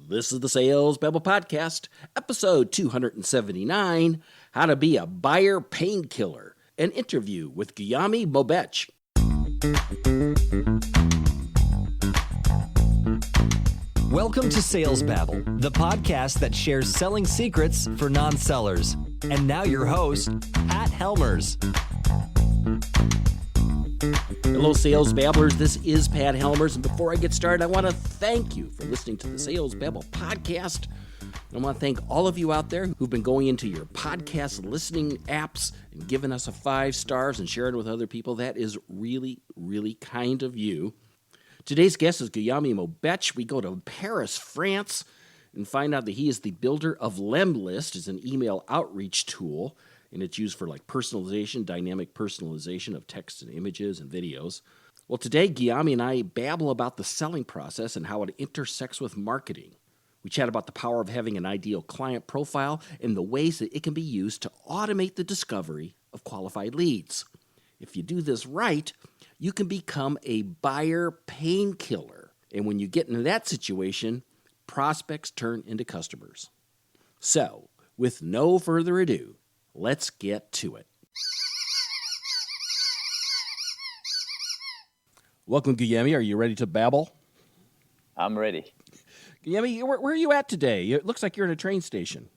This is the Sales Babble Podcast, episode 279, How to Be a Buyer Painkiller, an interview with Guillaume Moubeche. Welcome to Sales Babble, the podcast that shares selling secrets for non-sellers. And now your host, Pat Helmers. Hello, Sales Babblers. This is Pat Helmers. And before I get started, I want to thank you for listening to the Sales Babble Podcast. I want to thank all of you out there who've been going into your podcast listening apps and giving us a 5 stars and sharing it with other people. That is really, really kind of you. Today's guest is Guillaume Moubeche. We go to Paris, France, and find out that he is the builder of Lemlist. It's an email outreach tool, and it's used for like personalization, dynamic personalization of text and images and videos. Well, today, Guillaume and I babble about the selling process and how it intersects with marketing. We chat about the power of having an ideal client profile and the ways that it can be used to automate the discovery of qualified leads. If you do this right, you can become a buyer painkiller. And when you get into that situation, prospects turn into customers. So, with no further ado, let's get to it. Welcome, Guillaume. Are you ready to babble? I'm ready. Guillaume, where are you at today? It looks like you're in a train station.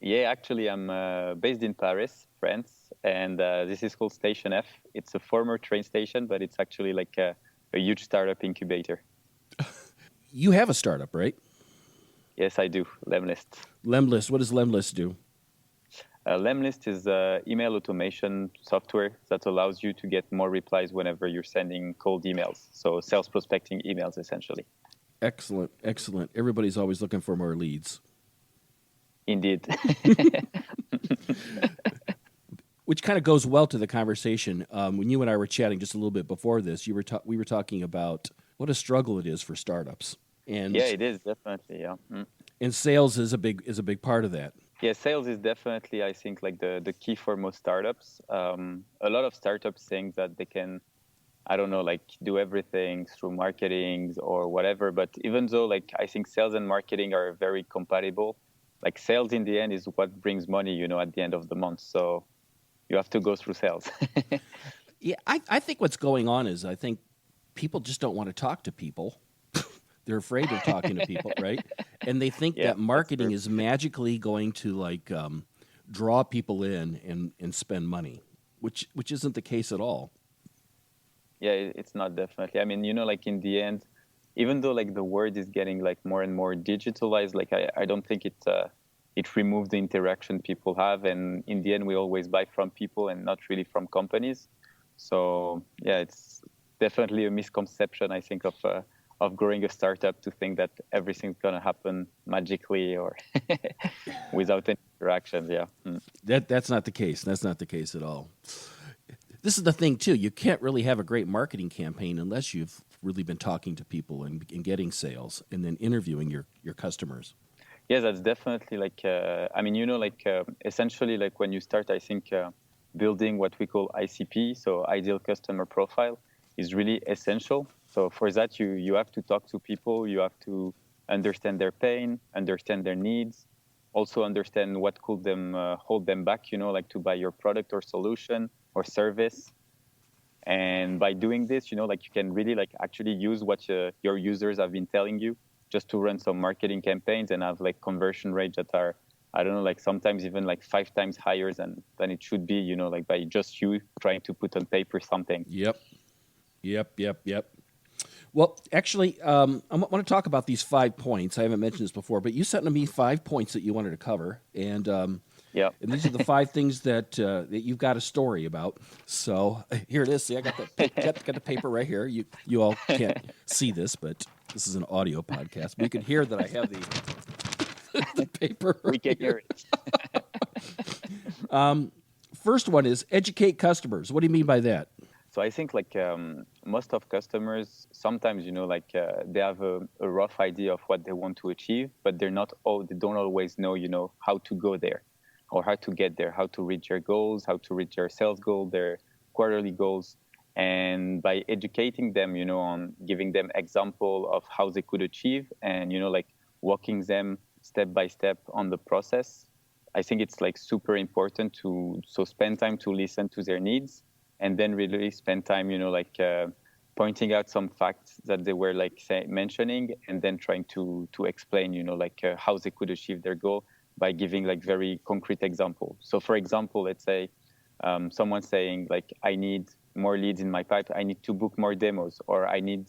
Yeah, actually, I'm based in Paris, France, and this is called Station F. It's a former train station, but it's actually like a huge startup incubator. You have a startup, right? Yes, I do. Lemlist. Lemlist. What does Lemlist do? Lemlist is email automation software that allows you to get more replies whenever you're sending cold emails. So sales prospecting emails, essentially. Excellent, excellent. Everybody's always looking for more leads. Indeed. Which kind of goes well to the conversation. When you and I were chatting just a little bit before this, we were talking about what a struggle it is for startups. And yeah, it is definitely. Yeah. And sales is a big part of that. Yeah, sales is definitely, I think, like the key for most startups. A lot of startups think that they can, I don't know, like do everything through marketing or whatever. But even though, like, I think sales and marketing are very compatible, like sales in the end is what brings money, at the end of the month. So you have to go through sales. Yeah, I think what's going on is I think people just don't want to talk to people. They're afraid of talking to people, right? And they think that marketing is magically going to like draw people in and spend money, which isn't the case at all. Yeah, it's not definitely. I mean, like in the end, even though like the world is getting like more and more digitalized, like I don't think it removes the interaction people have. And in the end, we always buy from people and not really from companies. So yeah, it's definitely a misconception, I think, of growing a startup to think that everything's going to happen magically or without any interactions. Yeah. That's not the case. That's not the case at all. This is the thing, too. You can't really have a great marketing campaign unless you've really been talking to people and getting sales and then interviewing your customers. Yeah, that's definitely like, essentially like when you start, I think building what we call ICP, so ideal customer profile, is really essential. So for that, you have to talk to people, you have to understand their pain, understand their needs, also understand what could hold them back, like to buy your product or solution or service. And by doing this, like you can really like actually use what your users have been telling you just to run some marketing campaigns and have like conversion rates that are, I don't know, like sometimes even like 5 times higher than it should be, like by just you trying to put on paper something. Yep. Well, actually, I want to talk about these 5 points. I haven't mentioned this before, but you sent me 5 points that you wanted to cover, and and these are the 5 things that you've got a story about. So here it is. See, I got the paper right here. You all can't see this, but this is an audio podcast. But you can hear that I have the paper. We can hear it. First one is educate customers. What do you mean by that? So I think like most of customers sometimes, they have a rough idea of what they want to achieve, but they don't always know, how to go there or how to get there, how to reach their goals, how to reach their sales goal, their quarterly goals. And by educating them, on giving them example of how they could achieve and, walking them step by step on the process. I think it's like super important to spend time to listen to their needs, and then really spend time, pointing out some facts that they were mentioning, and then trying to explain, how they could achieve their goal by giving like very concrete examples. So for example, let's say someone saying like, I need more leads in my pipe, I need to book more demos, or I need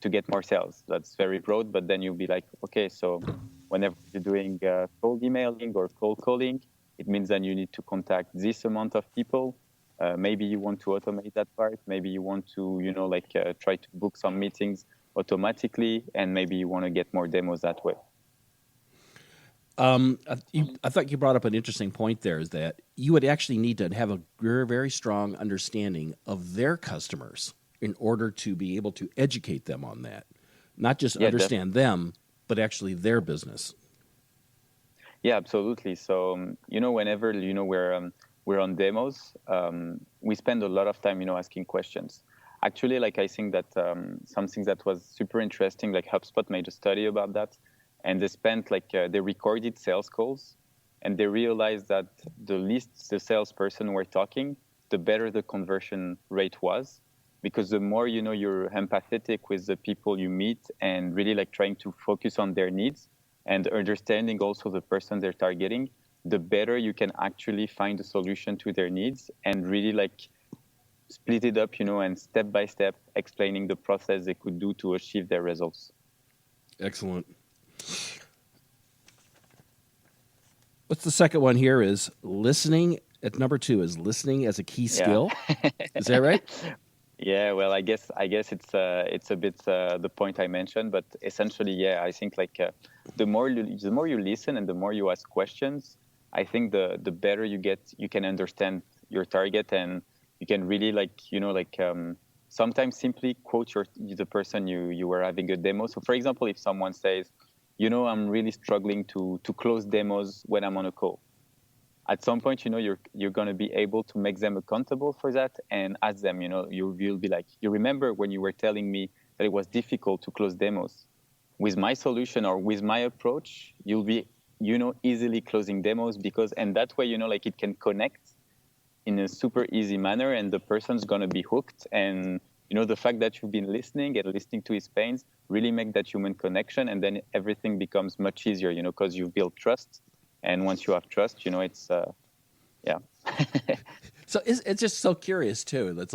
to get more sales. That's very broad, but then you'll be like, okay, so whenever you're doing cold emailing or cold calling, it means that you need to contact this amount of people. Maybe you want to automate that part. Maybe you want to, try to book some meetings automatically, and maybe you want to get more demos that way. I thought you brought up an interesting point there, is that you would actually need to have a very, very strong understanding of their customers in order to be able to educate them on that. Not just understand them, but actually their business. Yeah, absolutely. So, whenever, we're on demos, we spend a lot of time, asking questions. Actually, I think that something that was super interesting, like HubSpot made a study about that. And they spent they recorded sales calls, and they realized that the least the salesperson were talking, the better the conversion rate was, because the more you're empathetic with the people you meet, and really trying to focus on their needs and understanding also the person they're targeting, the better you can actually find a solution to their needs, and really split it up, and step by step explaining the process they could do to achieve their results. Excellent. What's the second one here is listening. At number 2 is listening as a key skill. Yeah. Is that right? Yeah, well, I guess it's a bit the point I mentioned, but essentially, yeah, I think the more you listen and the more you ask questions, I think the better you can understand your target, and you can really sometimes simply quote the person you were having a demo. So for example, if someone says, I'm really struggling to close demos when I'm on a call. At some point, you're going to be able to make them accountable for that, and ask them, you'll be like, you remember when you were telling me that it was difficult to close demos? With my solution or with my approach, you'll be, easily closing demos, and that way, it can connect in a super easy manner, and the person's going to be hooked. And, the fact that you've been listening and listening to his pains really make that human connection, and then everything becomes much easier, because you've built trust. And once you have trust, it's, yeah. So it's just so curious, too. That's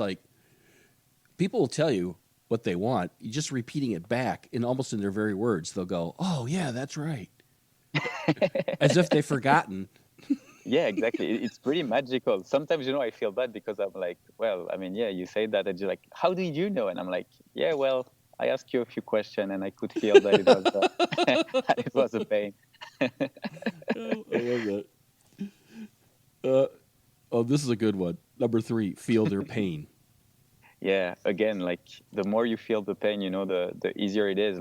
people will tell you what they want. You're just repeating it back almost in their very words. They'll go, oh, yeah, that's right. As if they've forgotten. Yeah, exactly. It's pretty magical. Sometimes, I feel bad because I'm like, well, I mean, yeah, you say that, and you're like, how did you know? And I'm like, yeah, well, I asked you a few questions, and I could feel that it was it was a pain. I love that. This is a good one. Number 3, feel their pain. Yeah, again, the more you feel the pain, the easier it is.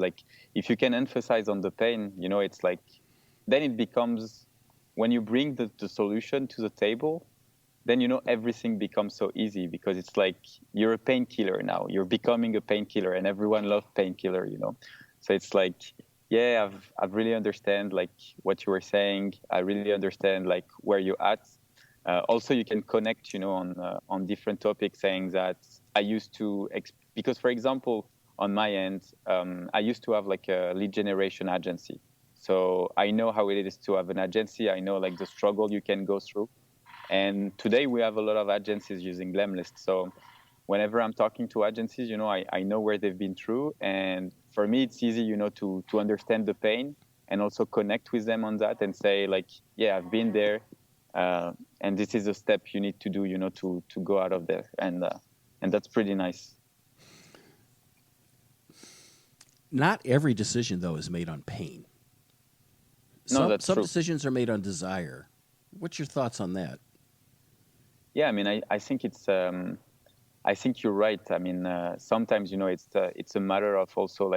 If you can emphasize on the pain, it's then it becomes, when you bring the solution to the table, then, everything becomes so easy, because it's you're a painkiller now. You're becoming a painkiller, and everyone loves painkiller, So it's yeah, I've really understand what you were saying. I really understand where you're at. Also, you can connect, on different topics, saying that I used to, because for example, on my end, I used to have a lead generation agency. So I know how it is to have an agency. I know the struggle you can go through. And today we have a lot of agencies using Lemlist. So whenever I'm talking to agencies, I know where they've been through. And for me, it's easy, to understand the pain and also connect with them on that, and say yeah, I've been there. And this is a step you need to do, to go out of there. And that's pretty nice. Not every decision, though, is made on pain. Some decisions are made on desire. What's your thoughts on that? Yeah, I mean, I think it's, I think you're right. I mean, sometimes, it's a matter of also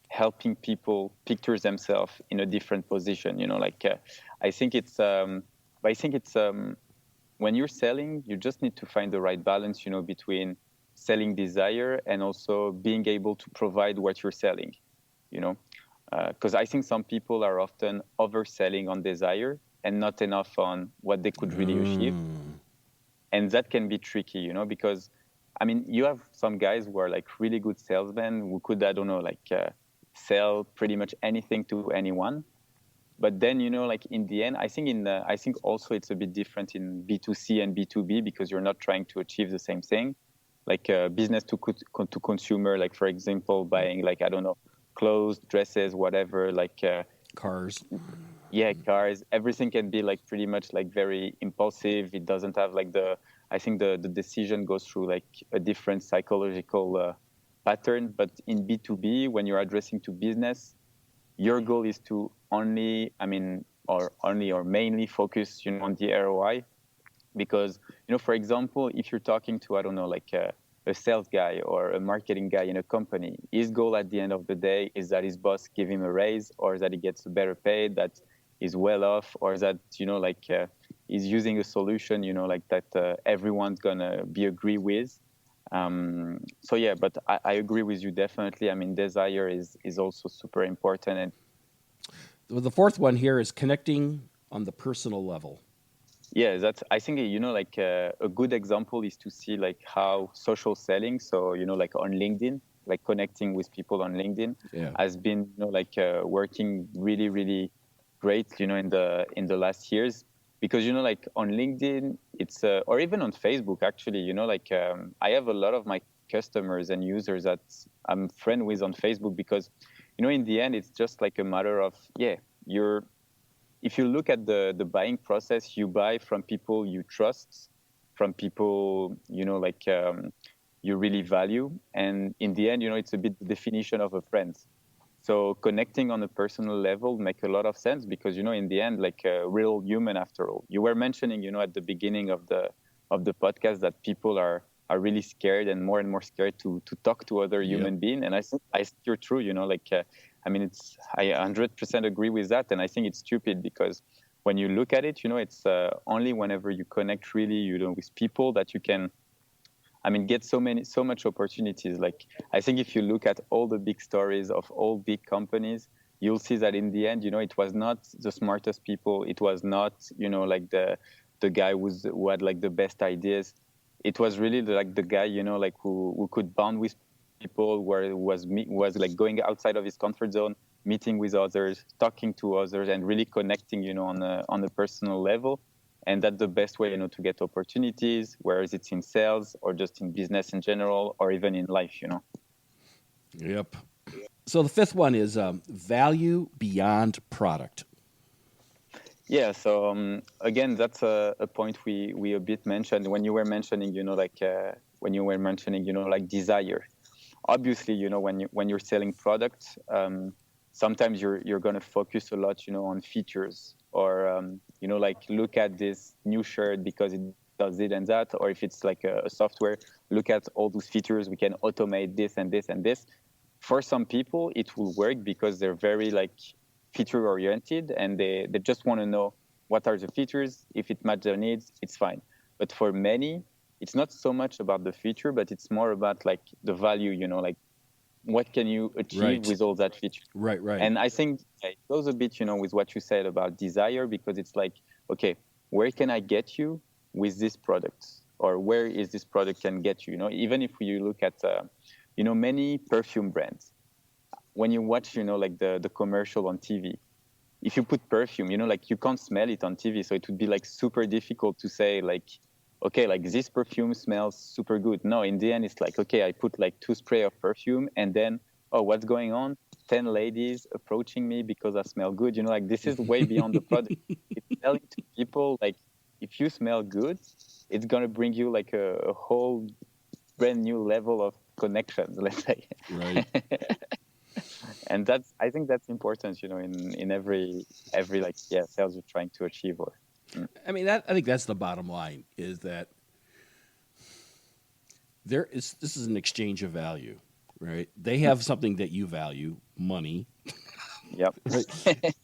helping people picture themselves in a different position. I think it's, when you're selling, you just need to find the right balance, between selling desire and also being able to provide what you're selling. because I think some people are often overselling on desire and not enough on what they could really achieve. And that can be tricky, because I mean, you have some guys who are like really good salesmen who could, I don't know, like sell pretty much anything to anyone. But then, like in the end, I think also it's a bit different in B2C and B2B because you're not trying to achieve the same thing. Like business to consumer, like for example, buying like, I don't know, clothes, dresses, whatever, like Cars. Yeah, cars, everything can be like pretty much like very impulsive. It doesn't have like I think the decision goes through like a different psychological pattern. But in B2B, when you're addressing to business, your goal is to only or mainly focus, on the ROI. Because, for example, if you're talking to, I don't know, like a sales guy or a marketing guy in a company, his goal at the end of the day is that his boss give him a raise, or that he gets a better pay, that is well off, or that, he's using a solution, like that everyone's gonna be agree with. So yeah, but I agree with you definitely. I mean, desire is also super important. And The fourth one here is connecting on the personal level. yeah, I think, like a good example is to see like how social selling, so, like on LinkedIn, like connecting with people on LinkedIn has been, like working really, really great, in the last years. Because, like on LinkedIn, it's, or even on Facebook, actually, like I have a lot of my customers and users that I'm friend with on Facebook because, in the end, it's just like a matter of, if you look at the buying process, you buy from people you trust, from people, you really value. And in the end, it's a bit the definition of a friend. So connecting on a personal level make a lot of sense because, in the end, like a real human after all. You were mentioning, at the beginning of the podcast that people are really scared and more scared to talk to other human beings. And I think you're true, I 100% agree with that. And I think it's stupid because when you look at it, it's only whenever you connect really, with people that you can, get so much opportunities. Like, I think if you look at all the big stories of all big companies, you'll see that in the end, it was not the smartest people. It was not, like the guy who had like the best ideas. It was really like the guy, like who could bond with people, where was like going outside of his comfort zone, meeting with others, talking to others, and really connecting, on a personal level. And that's the best way, to get opportunities, whether it's in sales or just in business in general, or even in life, Yep. So the fifth one is value beyond product. Yeah. So again, that's a point we a bit mentioned when you were mentioning, like desire. Obviously, when you're selling products, sometimes you're going to focus a lot, on features, or like look at this new shirt because it does it and that, or if it's like a software, look at all those features. We can automate this and this and this. For some people, it will work because they're very like feature oriented and they just want to know what are the features. If it matches their needs, it's fine. But for many, it's not so much about the feature, but it's more about like the value, like what can you achieve with all that feature? Right. And I think it goes a bit, with what you said about desire, because it's like, okay, where can I get you with this product? Or where is this product can get you? Even if you look at, many perfume brands, when you watch, like the commercial on TV, if you put perfume, like you can't smell it on TV. So it would be like super difficult to say like, okay, like this perfume smells super good. No, in the end, it's like, okay, I put like 2 spray of perfume and then, oh, what's going on? 10 ladies approaching me because I smell good. Like this is way beyond the product. It's telling to people like, if you smell good, it's going to bring you like a whole brand new level of connections, let's say. Right. And I think that's important, in every like, sales you're trying to achieve. Or I mean, I think that's the bottom line, is that this is an exchange of value, right? They have something that you value, money. Yep. Right?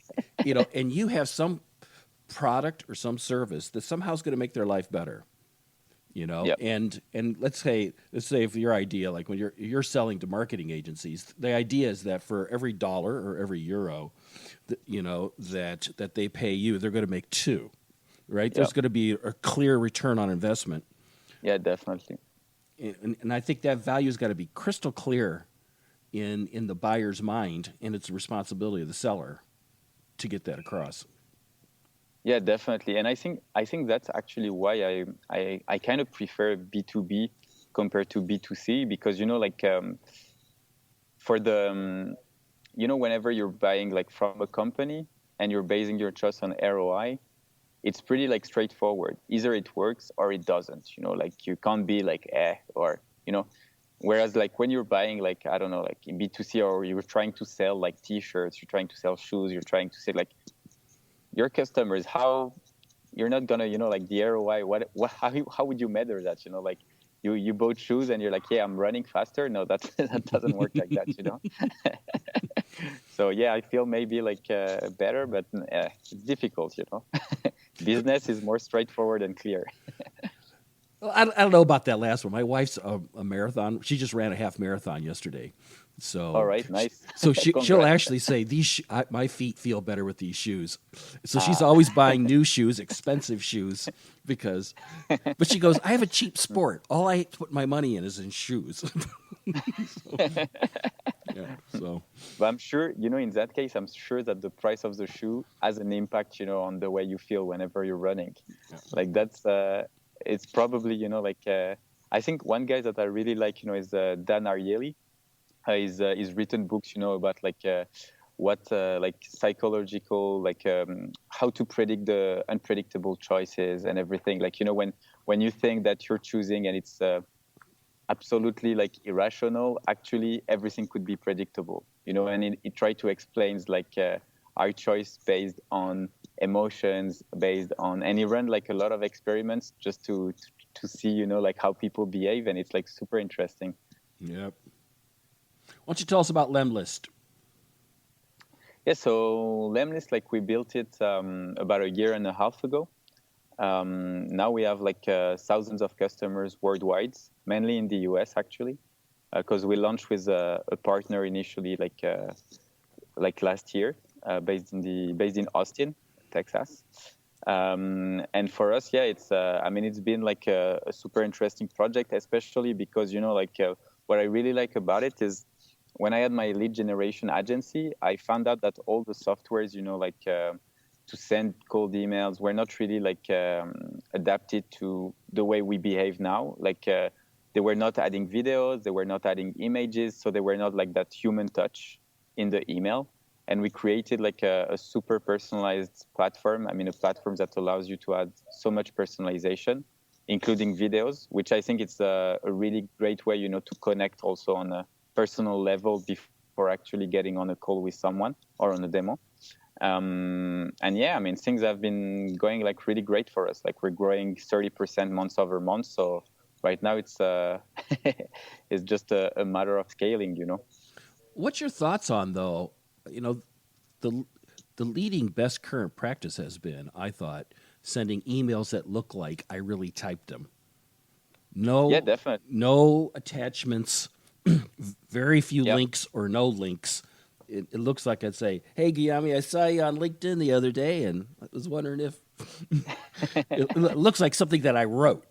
And you have some product or some service that somehow is going to make their life better. Yeah. and let's say if your idea, like when you're selling to marketing agencies, the idea is that for every dollar or every euro that they pay you, they're going to make two, right? Yeah. There's going to be a clear return on investment. Yeah, definitely. And I think that value's got to be crystal clear in the buyer's mind, and it's the responsibility of the seller to get that across. Yeah, definitely. And I think that's actually why I kind of prefer B2B compared to B2C, because for the whenever you're buying like from a company and you're basing your trust on ROI, it's pretty like straightforward. Either it works or it doesn't. Like you can't be like or Whereas like when you're buying like I don't know, like in B2C, or you're trying to sell like T-shirts, you're trying to sell shoes, you're trying to say like your customers, how you're not gonna like the ROI, how would you measure that? Like you bought shoes and you're like, yeah, I'm running faster. No, that that doesn't work like that. So yeah, I feel maybe like better, but it's difficult. Business is more straightforward and clear. Well, I don't know about that last one. My wife's a marathon. She just ran a half marathon yesterday. So, all right, nice. So she'll actually say my feet feel better with these shoes. So she's always buying new shoes, expensive shoes, but she goes, I have a cheap sport. All I put my money in is in shoes. So. But I'm sure, in that case, I'm sure that the price of the shoe has an impact, on the way you feel whenever you're running. Yeah. Like that's, it's probably, I think one guy that I really like, is Dan Ariely. He's written books, about what psychological, how to predict the unpredictable choices and everything. Like, when you think that you're choosing and it's absolutely like irrational, actually everything could be predictable, and it tried to explain our choice based on emotions, based on, and he ran like a lot of experiments just to see, like how people behave, and it's like super interesting. Yep. Why don't you tell us about Lemlist? Yeah, so Lemlist, like we built it about a year and a half ago. Now we have like thousands of customers worldwide, mainly in the US actually, because we launched with a partner initially like last year, based in Austin, Texas. And for us, yeah, it's been like a super interesting project, especially because what I really like about it is when I had my lead generation agency, I found out that all the softwares, to send cold emails were not really adapted to the way we behave now. They were not adding videos, they were not adding images, so they were not like that human touch in the email. And we created like a super personalized platform. A platform that allows you to add so much personalization, including videos, which I think it's a really great way, to connect also on a personal level before actually getting on a call with someone or on a demo. And yeah, things have been going like really great for us. Like we're growing 30% month over month. So right now it's it's just a matter of scaling, What's your thoughts on though? The leading best current practice has been, I thought, sending emails that look like I really typed them. Yeah, definitely. No attachments, very few links or no links. It looks like I'd say, hey, Guillaume, I saw you on LinkedIn the other day, and I was wondering if it looks like something that I wrote.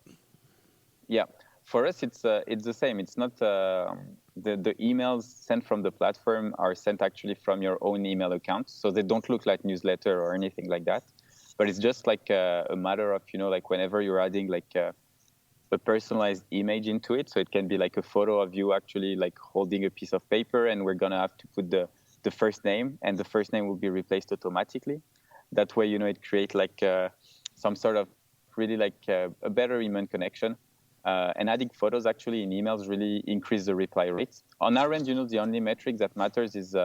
Yeah, for us, it's the same. It's not the emails sent from the platform are sent actually from your own email account, so they don't look like newsletter or anything like that. But it's just like a matter of like whenever you're adding like a personalized image into it, so it can be like a photo of you actually like holding a piece of paper, and we're gonna have to put the first name, and the first name will be replaced automatically. That way, it creates like some sort of really like a better human connection. And adding photos actually in emails really increase the reply rates. On our end, the only metric that matters is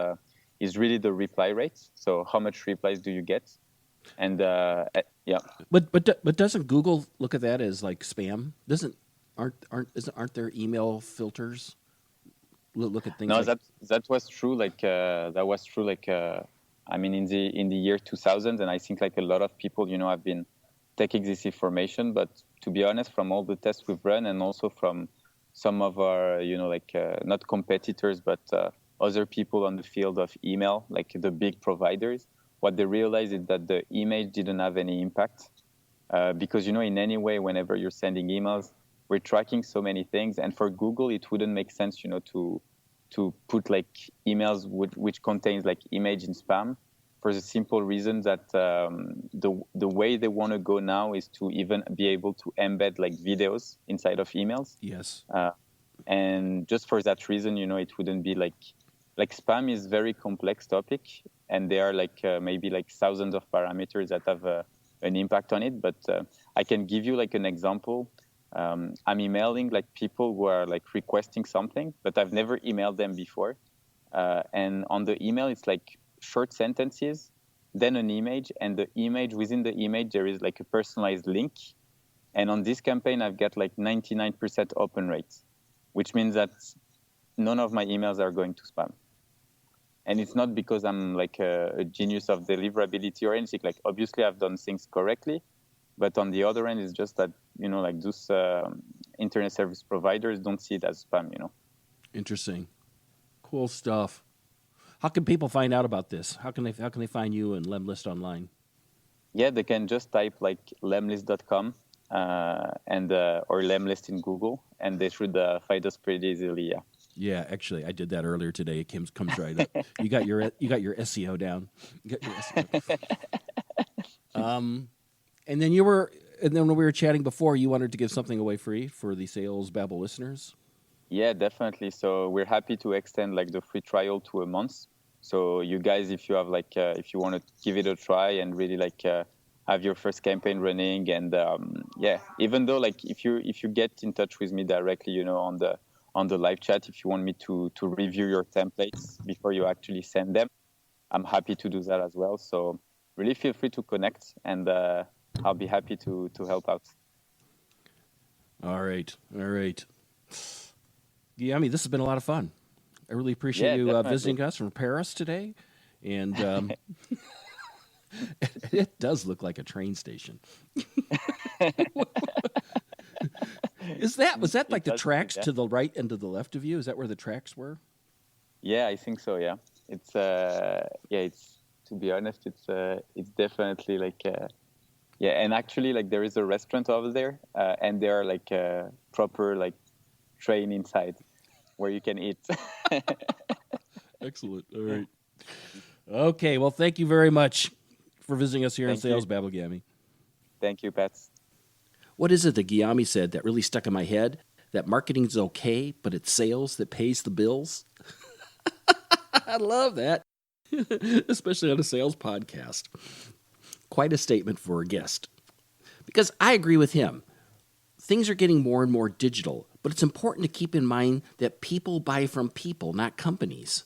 really the reply rate. So how much replies do you get? And yeah. But doesn't Google look at that as like spam? Aren't there email filters? Look at things. No, that was true. That was true. In the year 2000, and I think like a lot of people, have been taking this information. But to be honest, from all the tests we've run, and also from some of our, not competitors, but other people on the field of email, like the big providers, what they realized is that the image didn't have any impact. Because, in any way, whenever you're sending emails, we're tracking so many things. And for Google, it wouldn't make sense, to put like emails which contains like image in spam, for the simple reason that the way they want to go now is to even be able to embed like videos inside of emails. Yes. And just for that reason, it wouldn't be like spam is very complex topic, and there are like maybe like thousands of parameters that have an impact on it. But I can give you like an example. I'm emailing like people who are like requesting something, but I've never emailed them before. And on the email, it's like short sentences, then an image, and the image, within the image, there is like a personalized link. And on this campaign, I've got like 99% open rate, which means that none of my emails are going to spam. And it's not because I'm like a genius of deliverability or anything. Like, obviously, I've done things correctly. But on the other end, it's just that, like those internet service providers don't see it as spam, Interesting. Cool stuff. How can people find out about this? How can they find you and Lemlist online? Yeah, they can just type like lemlist.com or Lemlist in Google, and they should find us pretty easily. Yeah. Yeah, actually, I did that earlier today. It comes right up. You got your SEO down. You got your SEO. And then when we were chatting before, you wanted to give something away free for the Sales Babble listeners. Yeah, definitely. So we're happy to extend like the free trial to a month. So you guys, if you have like, if you want to give it a try and really like have your first campaign running, and even though like if you get in touch with me directly, on the live chat, if you want me to review your templates before you actually send them, I'm happy to do that as well. So really feel free to connect, and I'll be happy to help out. All right. Guillaume, this has been a lot of fun. I really appreciate you visiting us from Paris today. And it does look like a train station. Was that like the tracks to the right and to the left of you? Is that where the tracks were? Yeah, I think so. Yeah, it's to be honest, it's definitely like and actually like there is a restaurant over there, and there are like a proper like train inside where you can eat. Excellent. All right. Okay. Well, thank you very much for visiting us here on Sales Babble, Guillaume. Thank you, Pat. What is it that Guillaume said that really stuck in my head? That marketing's okay, but it's sales that pays the bills? I love that, especially on a sales podcast. Quite a statement for a guest. Because I agree with him. Things are getting more and more digital, but it's important to keep in mind that people buy from people, not companies.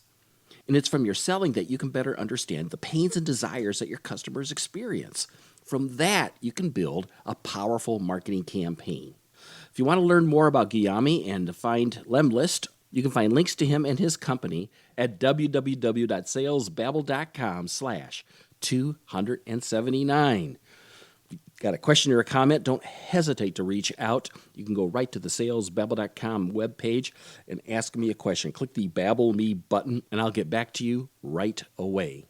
And it's from your selling that you can better understand the pains and desires that your customers experience. From that, you can build a powerful marketing campaign. If you want to learn more about Guillaume and to find Lemlist, you can find links to him and his company at www.salesbabble.com/279. Got a question or a comment? Don't hesitate to reach out. You can go right to the salesbabble.com webpage and ask me a question. Click the Babble Me button, and I'll get back to you right away.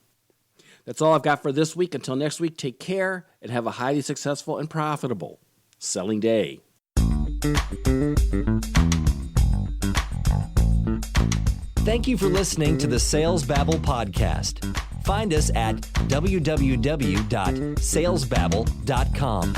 That's all I've got for this week. Until next week, take care and have a highly successful and profitable selling day. Thank you for listening to the Sales Babble podcast. Find us at www.salesbabble.com.